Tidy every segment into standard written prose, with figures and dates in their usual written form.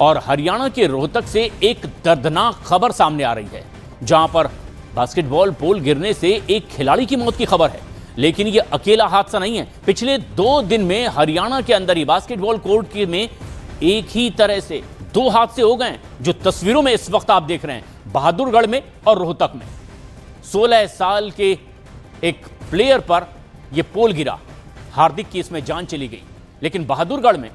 और हरियाणा के रोहतक से एक दर्दनाक खबर सामने आ रही है, जहां पर बास्केटबॉल पोल गिरने से एक खिलाड़ी की मौत की खबर है। लेकिन यह अकेला हादसा नहीं है। पिछले 2 दिन में हरियाणा के अंदर ही बास्केटबॉल कोर्ट में एक ही तरह से 2 हादसे हो गए, जो तस्वीरों में इस वक्त आप देख रहे हैं, बहादुरगढ़ में और रोहतक में। 16 साल के एक प्लेयर पर यह पोल गिरा, हार्दिक की इसमें जान चली गई। लेकिन बहादुरगढ़ में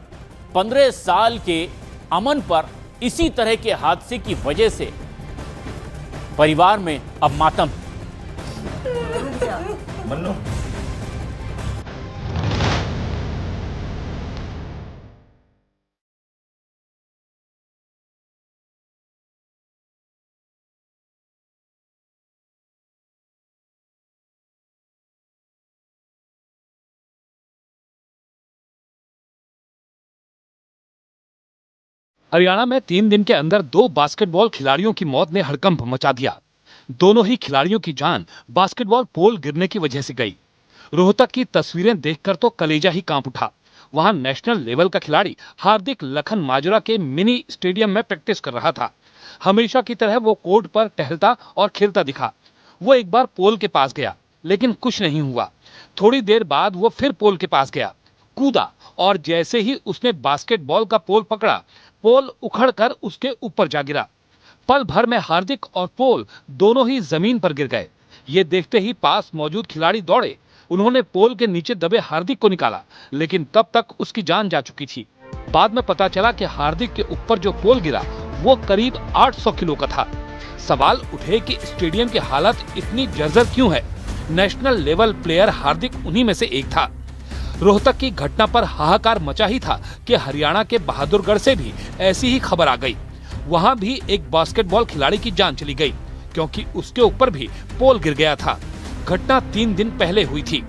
15 साल के अमन पर इसी तरह के हादसे की वजह से परिवार में अब मातम। मन्नू हरियाणा में 3 दिन के अंदर 2 बास्केटबॉल खिलाड़ियों की मौत ने हड़कंप मचा दिया। दोनों ही खिलाड़ियों की जान बास्केटबॉल पोल गिरने की वजह से गई। रोहतक की तस्वीरें देखकर तो कलेजा ही कांप उठा। वहां नेशनल लेवल का खिलाड़ी हार्दिक लखन माजरा के मिनी स्टेडियम में प्रैक्टिस कर रहा था। हमेशा की तरह वो कोर्ट पर टहलता और खेलता दिखा। वो एक बार पोल के पास गया, लेकिन कुछ नहीं हुआ। थोड़ी देर बाद वो फिर पोल के पास गया, कूदा और जैसे ही उसने बास्केटबॉल का पोल पकड़ा, पोल उखड़कर उसके ऊपर जा गिरा। पल भर में हार्दिक और पोल दोनों ही जमीन पर गिर गए। ये देखते ही पास मौजूद खिलाड़ी दौड़े। उन्होंने पोल के नीचे दबे हार्दिक को निकाला, लेकिन तब तक उसकी जान जा चुकी थी। बाद में पता चला कि हार्दिक के ऊपर जो पोल गिरा वो करीब 800 किलो का था। सवाल उठे कि स्टेडियम की हालत इतनी जर्जर क्यों है। नेशनल लेवल प्लेयर हार्दिक उन्हीं में से एक था। रोहतक की घटना पर हाहाकार मचा ही था कि हरियाणा के बहादुरगढ़ से भी ऐसी ही खबर आ गई। वहां भी एक बास्केटबॉल खिलाड़ी की जान चली गई, क्योंकि उसके ऊपर भी पोल गिर गया था। घटना 3 दिन पहले हुई थी।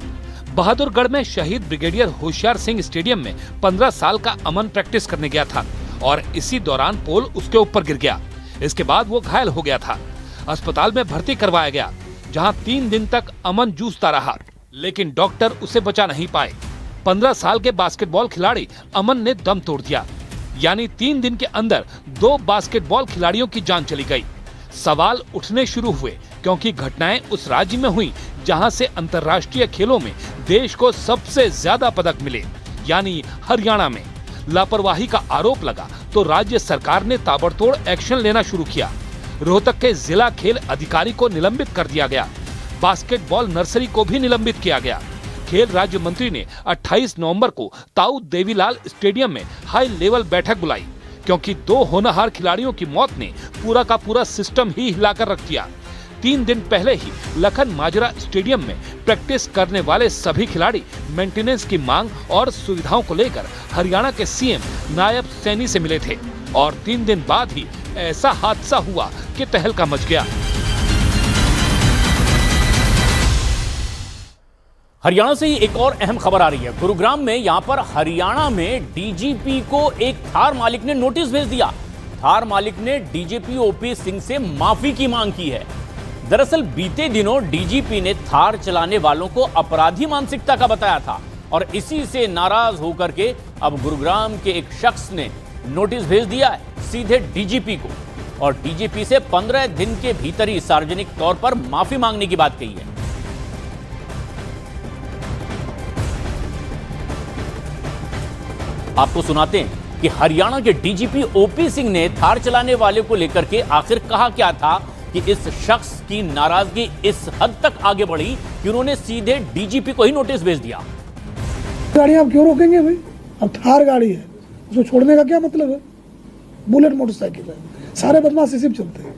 बहादुरगढ़ में शहीद ब्रिगेडियर होशियार सिंह स्टेडियम में 15 साल का अमन प्रैक्टिस करने गया था और इसी दौरान पोल उसके ऊपर गिर गया। इसके बाद वो घायल हो गया था। अस्पताल में भर्ती करवाया गया, जहाँ 3 दिन तक अमन जूझता रहा, लेकिन डॉक्टर उसे बचा नहीं पाए। 15 साल के बास्केटबॉल खिलाड़ी अमन ने दम तोड़ दिया। यानी 3 दिन के अंदर 2 बास्केटबॉल खिलाड़ियों की जान चली गई। सवाल उठने शुरू हुए, क्योंकि घटनाएं उस राज्य में हुई जहां से अंतर्राष्ट्रीय खेलों में देश को सबसे ज्यादा पदक मिले, यानी हरियाणा में। लापरवाही का आरोप लगा तो राज्य सरकार ने ताबड़तोड़ एक्शन लेना शुरू किया। रोहतक के जिला खेल अधिकारी को निलंबित कर दिया गया। बास्केटबॉल नर्सरी को भी निलंबित किया गया। खेल राज्य मंत्री ने 28 नवंबर को ताऊ देवीलाल स्टेडियम में हाई लेवल बैठक बुलाई, क्योंकि 2 होनहार खिलाड़ियों की मौत ने पूरा का पूरा सिस्टम ही हिलाकर रख दिया। 3 दिन पहले ही लखन माजरा स्टेडियम में प्रैक्टिस करने वाले सभी खिलाड़ी मेंटेनेंस की मांग और सुविधाओं को लेकर हरियाणा के सीएम नायब सैनी से मिले थे, और 3 दिन बाद ही ऐसा हादसा हुआ कि तहलका मच गया। हरियाणा से ही एक और अहम खबर आ रही है। गुरुग्राम में यहां पर हरियाणा में डीजीपी को एक थार मालिक ने नोटिस भेज दिया। थार मालिक ने डीजीपी ओपी सिंह से माफी की मांग की है। दरअसल बीते दिनों डीजीपी ने थार चलाने वालों को अपराधी मानसिकता का बताया था, और इसी से नाराज होकर के अब गुरुग्राम के एक शख्स ने नोटिस भेज दिया है सीधे डीजीपी को, और डीजीपी से 15 दिन के भीतर ही सार्वजनिक तौर पर माफी मांगने की बात कही है। आपको सुनाते हैं कि हरियाणा के डीजीपी ओपी सिंह ने थार चलाने वाले को लेकर के आखिर कहा क्या था कि इस शख्स की नाराजगी इस हद तक आगे बढ़ी कि उन्होंने सीधे डीजीपी को ही नोटिस भेज दिया। गाड़ी आप क्यों रोकेंगे भाई? अब थार गाड़ी है, उसको छोड़ने का क्या मतलब है? बुलेट मोटरसाइकिल है, सारे बदमाश इसी पे चलते हैं।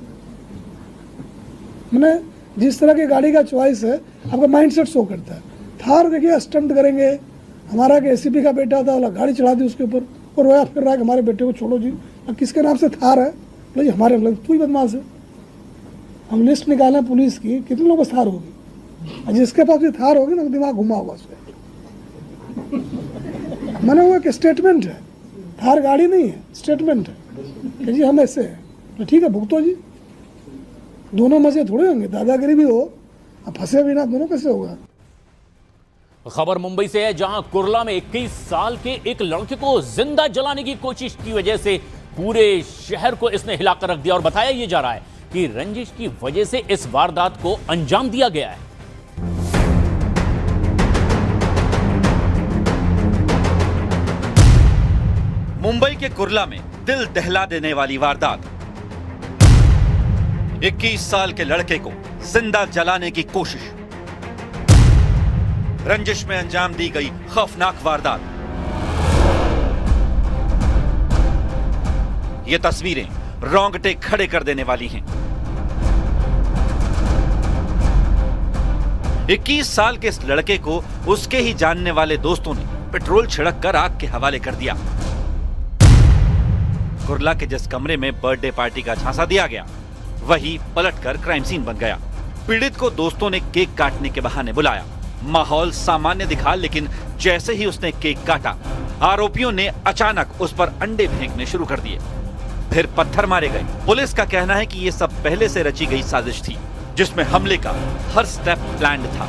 मैंने जिस तरह की गाड़ी का चॉइस है, आपका माइंडसेट शो करता है। थार देखिए स्टंट करेंगे। हमारा के एसीपी का बेटा था, वाला गाड़ी चढ़ा दी उसके ऊपर और रोया फिर रहा है कि हमारे बेटे को छोड़ो जी। अब किसके नाम से थार है? बोले हमारे, तू ही बदमाश है। हम लिस्ट निकाले पुलिस की, कितने लोगों को थार होगी, जिसके पास भी थार होगी ना दिमाग घुमा होगा उसका। मैंने वो एक स्टेटमेंट है, थार गाड़ी नहीं है, स्टेटमेंट है कि जी हम ऐसे हैं। तो ठीक है, भुगतो जी। दोनों मजे थोड़े होंगे, दादागिरी भी हो, अब फंसे भी ना, दोनों कैसे होगा? खबर मुंबई से है, जहां कुर्ला में 21 साल के एक लड़के को जिंदा जलाने की कोशिश की वजह से पूरे शहर को इसने हिलाकर रख दिया और बताया यह जा रहा है कि रंजिश की वजह से इस वारदात को अंजाम दिया गया है। मुंबई के कुर्ला में दिल दहला देने वाली वारदात। 21 साल के लड़के को जिंदा जलाने की कोशिश। रंजिश में अंजाम दी गई खौफनाक वारदात। ये तस्वीरें रोंगटे खड़े कर देने वाली हैं। 21 साल के इस लड़के को उसके ही जानने वाले दोस्तों ने पेट्रोल छिड़क कर आग के हवाले कर दिया। कुर्ला के जिस कमरे में बर्थडे पार्टी का झांसा दिया गया, वही पलटकर क्राइम सीन बन गया। पीड़ित को दोस्तों ने केक काटने के बहाने बुलाया। माहौल सामान्य दिखा, लेकिन जैसे ही उसने केक काटा, आरोपियों ने अचानक उस पर अंडे फेंकने शुरू कर दिए। फिर पत्थर मारे गए। पुलिस का कहना है कि ये सब पहले से रची गई साजिश थी, जिसमें हमले का हर स्टेप प्लान्ड था।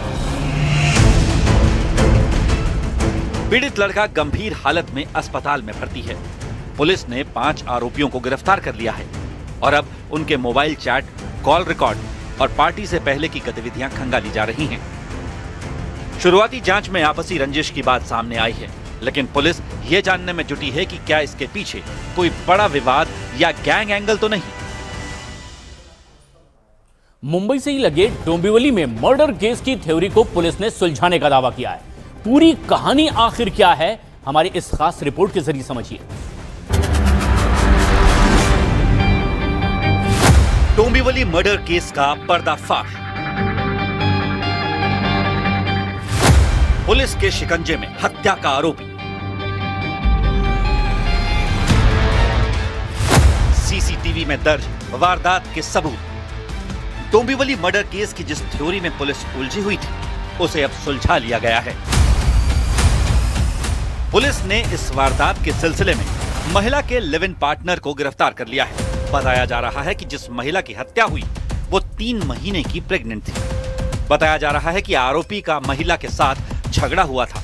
पीड़ित लड़का गंभीर हालत में अस्पताल में भर्ती है। पुलिस ने 5 आरोपियों को गिरफ्तार कर लिया है और अब उनके मोबाइल चैट, कॉल रिकॉर्ड और पार्टी से पहले की गतिविधियां खंगाली जा रही हैं। शुरुआती जांच में आपसी रंजिश की बात सामने आई है, लेकिन पुलिस ये जानने में जुटी है कि क्या इसके पीछे कोई बड़ा विवाद या गैंग एंगल तो नहीं। मुंबई से ही लगे डोंबिवली में मर्डर केस की थ्योरी को पुलिस ने सुलझाने का दावा किया है। पूरी कहानी आखिर क्या है, हमारी इस खास रिपोर्ट के जरिए समझिए। डोंबिवली मर्डर केस का पर्दाफाश। पुलिस के शिकंजे में हत्या का आरोपी। सीसीटीवी में दर्ज वारदात के सबूत। डोंबिवली मर्डर केस की जिस थ्योरी में पुलिस उलझी हुई थी, उसे अब सुलझा लिया गया है। पुलिस ने इस वारदात के सिलसिले में महिला के लिव इन पार्टनर को गिरफ्तार कर लिया है। बताया जा रहा है कि जिस महिला की हत्या हुई, वो 3 महीने की प्रेग्नेंट थी। बताया जा रहा है कि आरोपी का महिला के साथ झगड़ा हुआ था।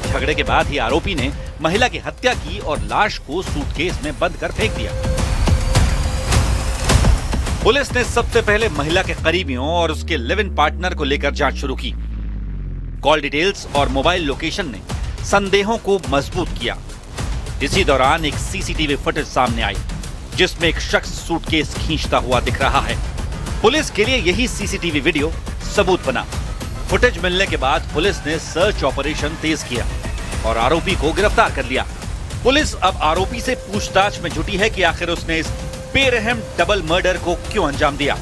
झगड़े के बाद ही आरोपी ने महिला की हत्या की और लाश को सूटकेस में बंद कर फेंक दिया। पुलिस ने सबसे पहले महिला के करीबियों और उसके लिव इन पार्टनर को लेकर जांच शुरू की। कॉल डिटेल्स और मोबाइल लोकेशन ने संदेहों को मजबूत किया। इसी दौरान एक सीसीटीवी फुटेज सामने आई, जिसमें एक शख्स सूटकेस खींचता हुआ दिख रहा है। पुलिस के लिए यही सीसीटीवी वीडियो सबूत बना। फुटेज मिलने के बाद पुलिस ने सर्च ऑपरेशन तेज किया और आरोपी को गिरफ्तार कर लिया। पुलिस अब आरोपी से पूछताछ में जुटी है कि आखिर उसने इस बेरहम डबल मर्डर को क्यों अंजाम दिया।